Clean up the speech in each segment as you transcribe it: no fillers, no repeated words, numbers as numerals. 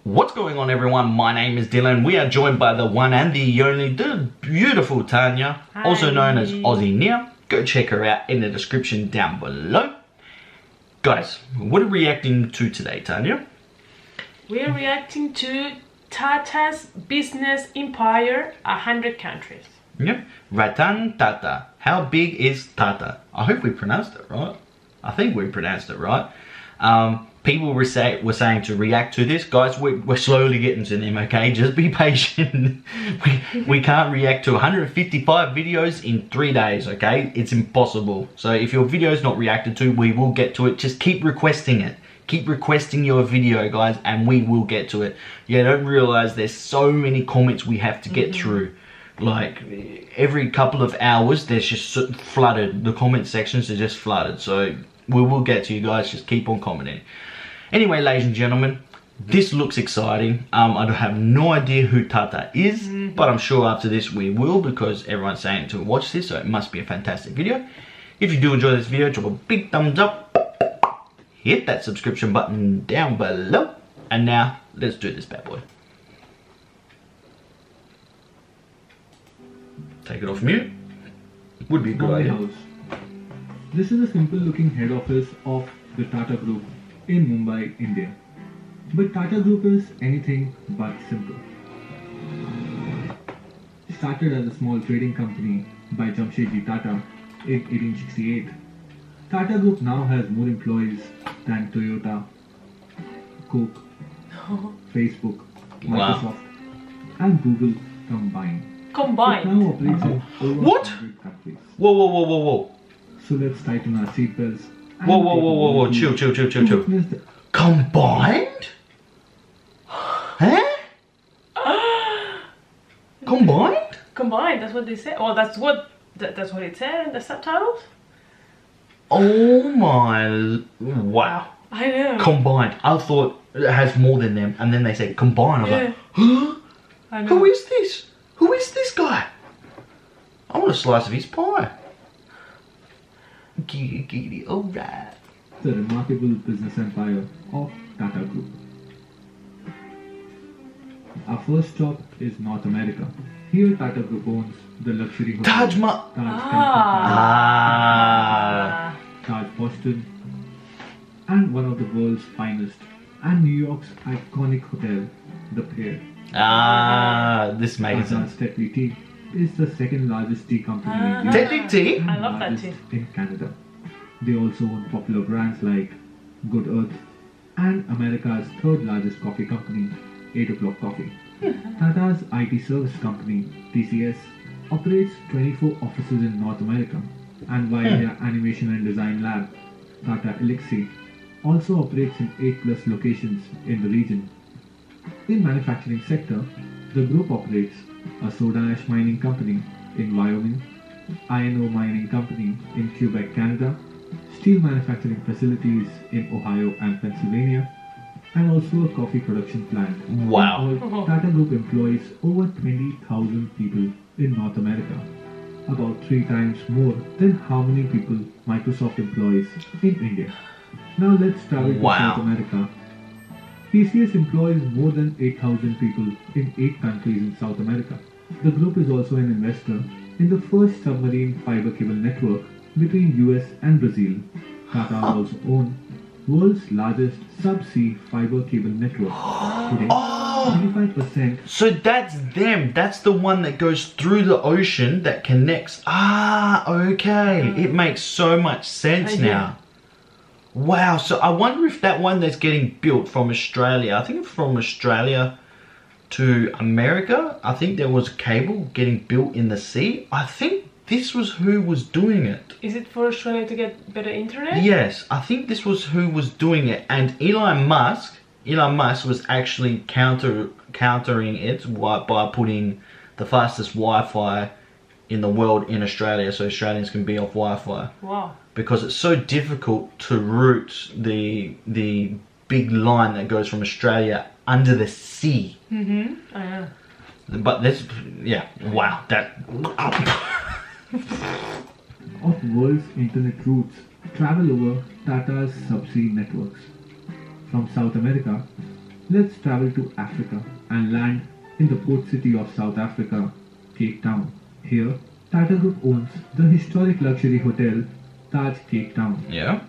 What's going on, everyone? My name is Dylan. We are joined by the one and the only, the beautiful Tanya, also known as Aussie Nia. Go check her out in the description down below. Guys, what are we reacting to today, Tanya? We're reacting to Tata's business empire, 100 countries. Yep. Ratan Tata. How big is Tata? I hope we pronounced it right. I think we pronounced it right. People were saying to react to this. Guys, we're slowly getting to them, okay? Just be patient. we can't react to 155 videos in 3 days, okay? It's impossible. So if your video is not reacted to, we will get to it. Just keep requesting it. Keep requesting your video, guys, and we will get to it. Yeah, don't realize there's so many comments we have to get through. Like, every couple of hours, there's just flooded. The comment sections are just flooded. So we will get to you guys. Just keep on commenting. Anyway, ladies and gentlemen, this looks exciting. I have no idea who Tata is, but I'm sure after this we will, because everyone's saying to watch this, so it must be a fantastic video. If you do enjoy this video, drop a big thumbs up, hit that subscription button down below, and now let's do this bad boy. Take it off mute. Would be a good idea. House. This is a simple looking head office of the Tata Group in Mumbai, India. But Tata Group is anything but simple. Started as a small trading company by Jamshedji Tata in 1868, Tata Group now has more employees than Toyota, Coke, Facebook, Microsoft, and Google combined. It now operates in over 100 countries. Whoa. So let's tighten our seatbelts. Whoa. Chill. Combined? Huh? Combined? Combined, that's what they say. Well, that's what it said in the subtitles. Oh my, wow. I know. Combined. I thought it has more than them, and then they say combined. I was like, huh? I know. Who is this? Who is this guy? I want a slice of his pie. Giddy, alright. The remarkable business empire of Tata Group. Our first stop is North America. Here Tata Group owns the luxury hotel Taj Mahal. Taj Boston, and one of the world's finest, and New York's iconic hotel, the Pierre. This makes sense. Tata's Tetley Tea is the second largest tea company in India. Tetley Tea? And I love that largest tea. in Canada. They also own popular brands like Good Earth and America's third largest coffee company, 8 O'Clock Coffee. Tata's IT service company, TCS, operates 24 offices in North America, and while their animation and design lab, Tata Elixir, also operates in 8+ locations in the region. In manufacturing sector, the group operates a soda ash mining company in Wyoming, iron ore mining company in Quebec, Canada, steel manufacturing facilities in Ohio and Pennsylvania, and also a coffee production plant. Wow. All, Tata Group employs over 20,000 people in North America, about 3 times more than how many people Microsoft employs in India. Now let's travel to South America. TCS employs more than 8,000 people in 8 countries in South America. The group is also an investor in the first submarine fiber cable network between US and Brazil. Tata also owns world's largest subsea fiber cable network. Today, 25%. So that's them. That's the one that goes through the ocean that connects. Okay. It makes so much sense now. Wow. So I wonder if that one that's getting built from Australia, I think from Australia to America, I think there was a cable getting built in the sea. I think this was who was doing it. Is it for Australia to get better internet? Yes, I think this was who was doing it. And Elon Musk was actually countering it by putting the fastest Wi-Fi in the world in Australia, so Australians can be off Wi-Fi. Wow. Because it's so difficult to route the big line that goes from Australia under the sea. I know. But this, yeah, wow, that. Of world's internet routes travel over Tata's subsea networks. From South America, Let's travel to Africa and land in the port city of South Africa, Cape Town. Here, Tata Group owns the historic luxury hotel Taj Cape Town. Yeah.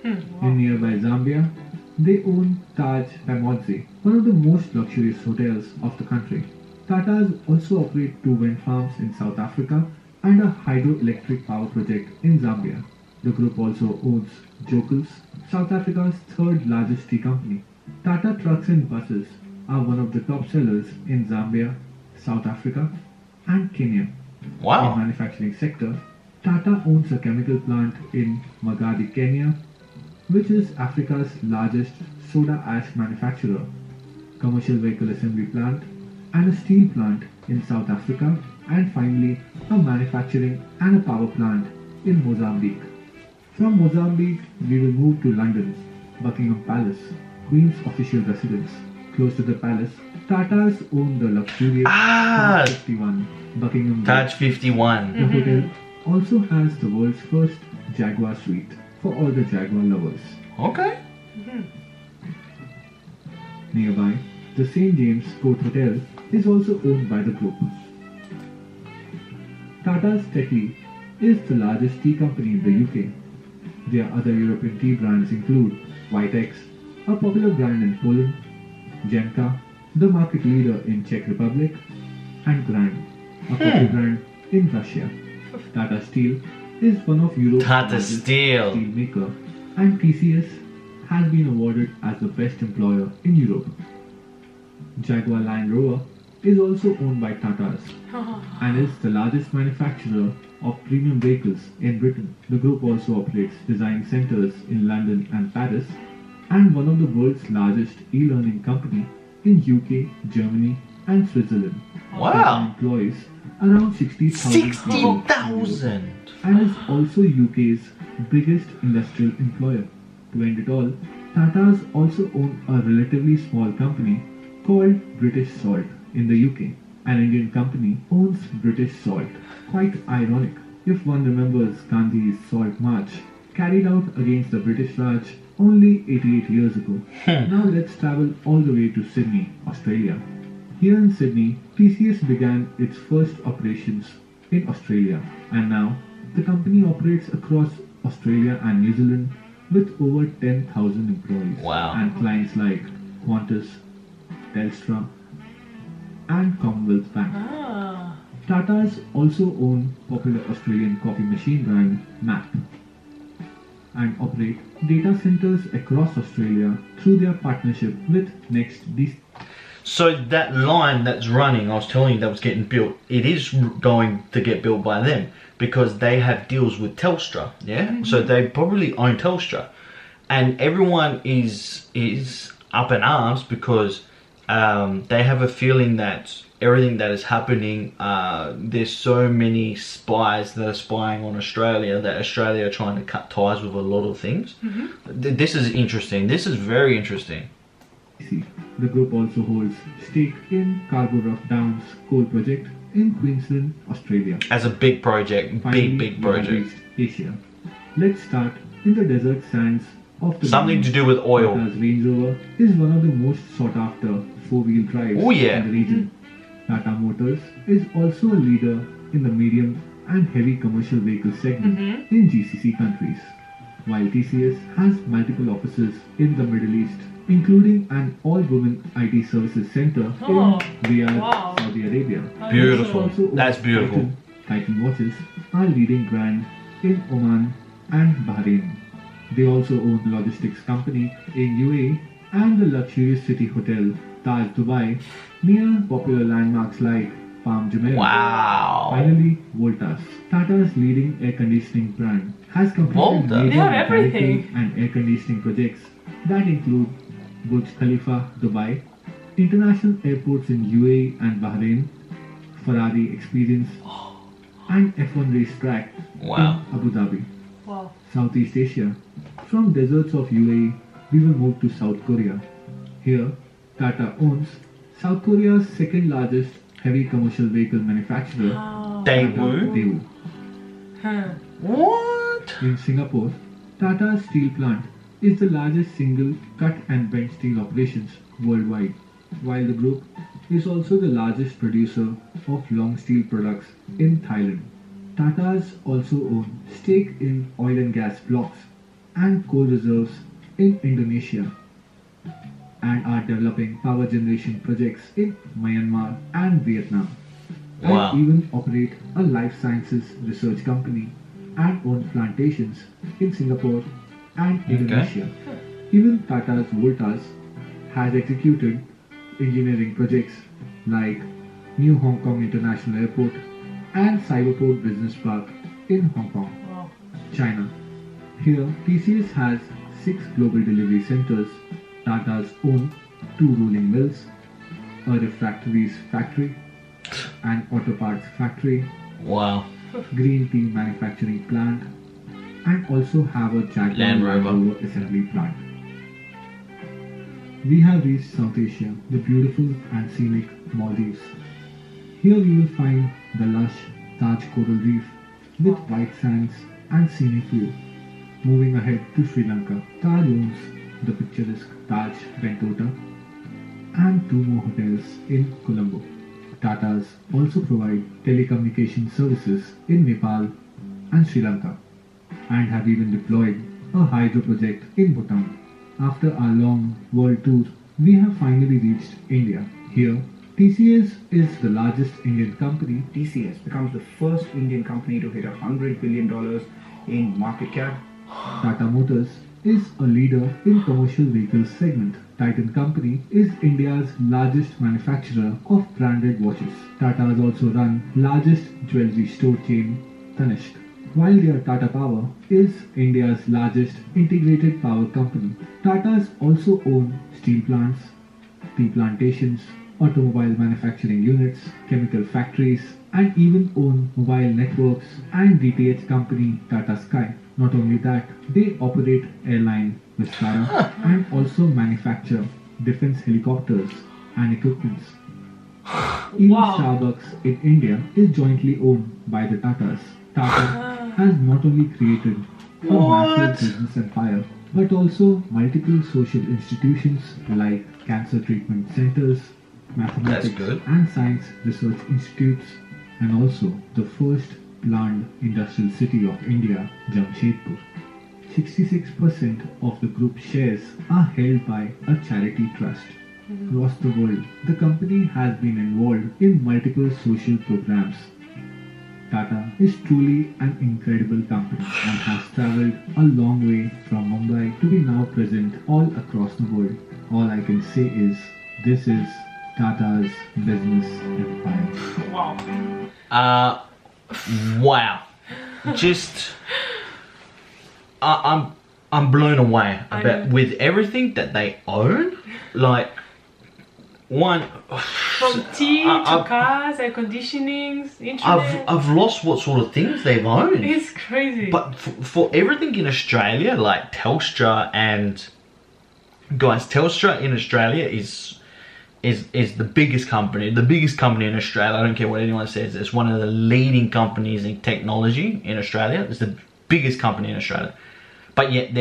In nearby Zambia, they own Taj Pamodzi, one of the most luxurious hotels of the country. Tatas also operate two wind farms in South Africa and a hydroelectric power project in Zambia. The group also owns Jokels, South Africa's third largest tea company. Tata Trucks and Buses are one of the top sellers in Zambia, South Africa, and Kenya. In Wow. manufacturing sector, Tata owns a chemical plant in Magadi, Kenya, which is Africa's largest soda ash manufacturer, commercial vehicle assembly plant, and a steel plant in South Africa, and finally a manufacturing and a power plant in Mozambique. From Mozambique, we will move to London, Buckingham Palace, Queen's official residence. Close to the palace, Tatas own the luxurious Ah! Taj 51 Buckingham Taj Gate. 51. The hotel also has the world's first Jaguar suite for all the Jaguar lovers. Okay. Nearby, the St. James Court Hotel is also owned by the group. Tata's Tetley is the largest tea company in the UK. Their other European tea brands include Whitex, a popular brand in Poland, Jenka, the market leader in Czech Republic, and Grand, a coffee brand in Russia. Tata Steel is one of Europe's Tata largest Steel. steel maker, and TCS has been awarded as the best employer in Europe. Jaguar Land Rover is also owned by Tatas and is the largest manufacturer of premium vehicles in Britain. The group also operates design centers in London and Paris and one of the world's largest e-learning company in UK, Germany and Switzerland. Wow. Tata employs around 60,000 people in Europe 60,000. and is also UK's biggest industrial employer. To end it all, Tatas also own a relatively small company called British Salt in the UK. An Indian company owns British Salt. Quite ironic if one remembers Gandhi's Salt March carried out against the British Raj only 88 years ago. Now let's travel all the way to Sydney, Australia. Here in Sydney, TCS began its first operations in Australia, and now the company operates across Australia and New Zealand with over 10,000 employees. Wow. And clients like Qantas, Telstra, and Commonwealth Bank. Ah. Tatas also own popular Australian coffee machine brand MAP and operate data centers across Australia through their partnership with NextDC. So that line that's running, I was telling you that was getting built, it is going to get built by them because they have deals with Telstra, yeah? So they probably own Telstra. And everyone is up in arms because they have a feeling that everything that is happening, there's so many spies that are spying on Australia that Australia are trying to cut ties with a lot of things. This is interesting. This is very interesting. The group also holds stake in Scarborough Downs coal project in Queensland, Australia. As a big project, Finally, big we have project. reached Asia. Let's start in the desert sands of the Something to Middle do with oil. Tata's Range Rover is one of the most sought after four-wheel drives Oh, yeah. in the region. Tata Motors is also a leader in the medium and heavy commercial vehicle segment in GCC countries, while TCS has multiple offices in the Middle East, including an all-women IT services center Oh, in Riyadh, wow. Saudi Arabia. Beautiful. Also owns That's beautiful. Titan watches are leading brand in Oman and Bahrain. They also own logistics company in UAE and the luxurious city hotel Taj Dubai near popular landmarks like Palm Jumeirah. Wow. Finally, Voltas, Tata's leading air conditioning brand, has completed Voltas? major They have mechanical everything. and air conditioning projects that include Burj Khalifa, Dubai, international airports in UAE and Bahrain, Ferrari Experience, and F1 racetrack Wow. in Abu Dhabi. Wow. Southeast Asia. From deserts of UAE, we will move to South Korea. Here, Tata owns South Korea's second largest heavy commercial vehicle manufacturer, Wow. Daewoo. Daewoo. Huh. What? In Singapore, Tata's steel plant is the largest single cut and bent steel operations worldwide, while the group is also the largest producer of long steel products in Thailand. Tatas also own stake in oil and gas blocks and coal reserves in Indonesia and are developing power generation projects in Myanmar and Vietnam. Wow. And even operate a life sciences research company and own plantations in Singapore and Indonesia. Even Tata's Voltas has executed engineering projects like New Hong Kong International Airport and Cyberport Business Park in Hong Kong, Wow. China. Here, TCS has 6 global delivery centers. Tata's own 2 rolling mills, a refractories factory, an auto parts factory, Wow. green tea manufacturing plant, and also have a Jaguar Land Rover. Land Rover assembly plant. We have reached South Asia, the beautiful and scenic Maldives. Here we will find the lush Taj coral reef with white sands and scenic view. Moving ahead to Sri Lanka, Taj owns the picturesque Taj Bentota and 2 more hotels in Colombo. Tatas also provide telecommunication services in Nepal and Sri Lanka and have even deployed a hydro project in Bhutan. After our long world tour, we have finally reached India. Here, TCS is the largest Indian company. TCS becomes the first Indian company to hit $100 billion in market cap. Tata Motors is a leader in commercial vehicles segment. Titan Company is India's largest manufacturer of branded watches. Tatas also run largest jewelry store chain Tanishq. While their Tata Power is India's largest integrated power company. Tatas also own steel plants, tea plantations, automobile manufacturing units, chemical factories, and even own mobile networks and DTH company Tata Sky. Not only that, they operate airline Vistara and also manufacture defense helicopters and equipments. Even Wow. Starbucks in India is jointly owned by the Tatas. Tata has not only created a massive business empire, but also multiple social institutions like cancer treatment centers, mathematics good. and science research institutes, and also the first planned industrial city of India, Jamshedpur. 66% of the group shares are held by a charity trust. Across the world, the company has been involved in multiple social programs. Tata is truly an incredible company and has traveled a long way from Mumbai to be now present all across the world. All I can say is, this is Tata's business empire. Wow. Wow. Just, I'm blown away I about know. with everything that they own. Like, one, From tea I- to I've- cars, air conditionings, internet. I've lost what sort of things they've owned. It's crazy. But for everything in Australia, like Telstra and guys, Telstra in Australia is the biggest company in Australia. I don't care what anyone says. It's one of the leading companies in technology in Australia. It's the biggest company in Australia, but yet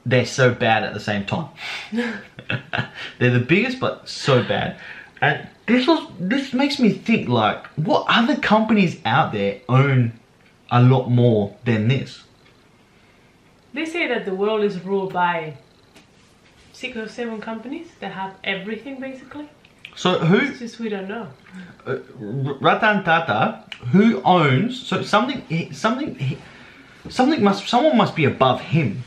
they're so bad at the same time. They're the biggest, but so bad. And this makes me think, like, what other companies out there own a lot more than this? They say that the world is ruled by 6 or 7 companies that have everything basically. So who? It's just we don't know. Ratan Tata, who owns? So someone must be above him.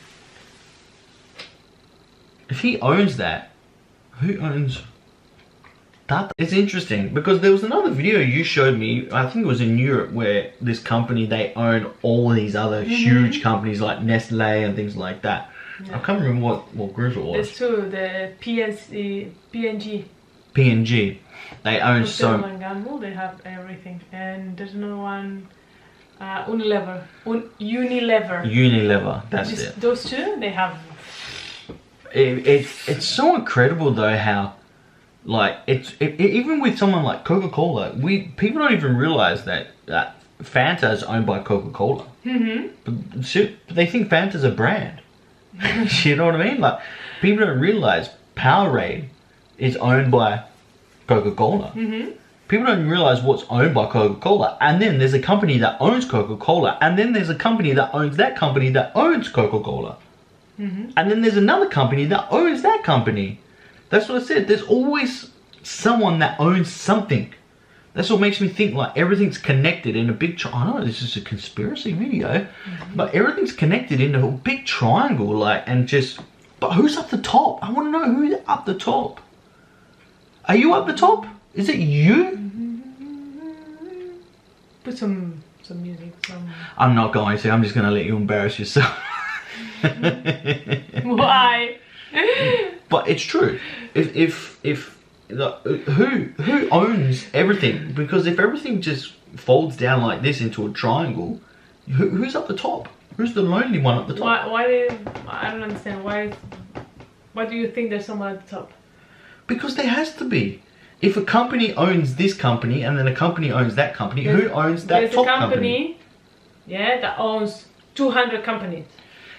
If he owns that, who owns Tata? It's interesting because there was another video you showed me, I think it was in Europe, where this company, they own all these other huge companies like Nestle and things like that. I can't remember what group it was. There's 2, the PNG. PNG. They own Procter so... and Gamble, they have everything. And there's another one, Unilever. Unilever. Unilever, that's Just it. those 2, they have. It's so incredible though how, like, even with someone like Coca-Cola, people don't even realize that Fanta is owned by Coca-Cola. But they think Fanta's a brand. You know what I mean? Like, people don't realize Powerade is owned by Coca-Cola. People don't realize what's owned by Coca-Cola. And then there's a company that owns Coca-Cola. And then there's a company that owns that company that owns Coca-Cola. And then there's another company that owns that company. That's what I said. There's always someone that owns something. That's what makes me think like everything's connected in a big I know this is a conspiracy video, but everything's connected in a big triangle, like, and just, but who's up the top? I want to know who's up the top. Are you up the top? Is it you? Put some music. I'm not going to. I'm just going to let you embarrass yourself. Why? But it's true. If who owns everything? Because if everything just folds down like this into a triangle, who's up the top? Who's the lonely one at the top? I don't understand. Why do you think there's someone at the top? Because there has to be. If a company owns this company and then a company owns that company, who owns that top company? Yeah, that owns 200 companies.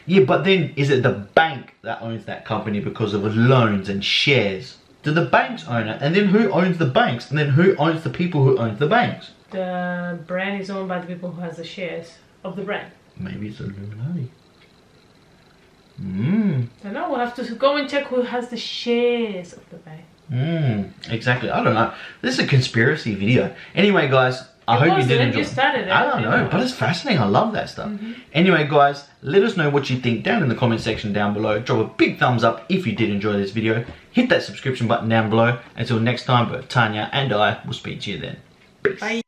Yeah, but then is it the bank that owns that company because of loans and shares? Do the banks own it? And then who owns the banks? And then who owns the people who own the banks? The brand is owned by the people who has the shares of the brand. Maybe it's Illuminati. I know, we'll have to go and check who has the shares of the bank. Exactly. I don't know. This is a conspiracy video. Anyway, guys, I hope you did enjoy. You started it. I don't know, but it's fascinating. I love that stuff. Anyway, guys, let us know what you think down in the comment section down below. Drop a big thumbs up if you did enjoy this video. Hit that subscription button down below. Until next time, both Tanya and I will speak to you then. Peace. Bye.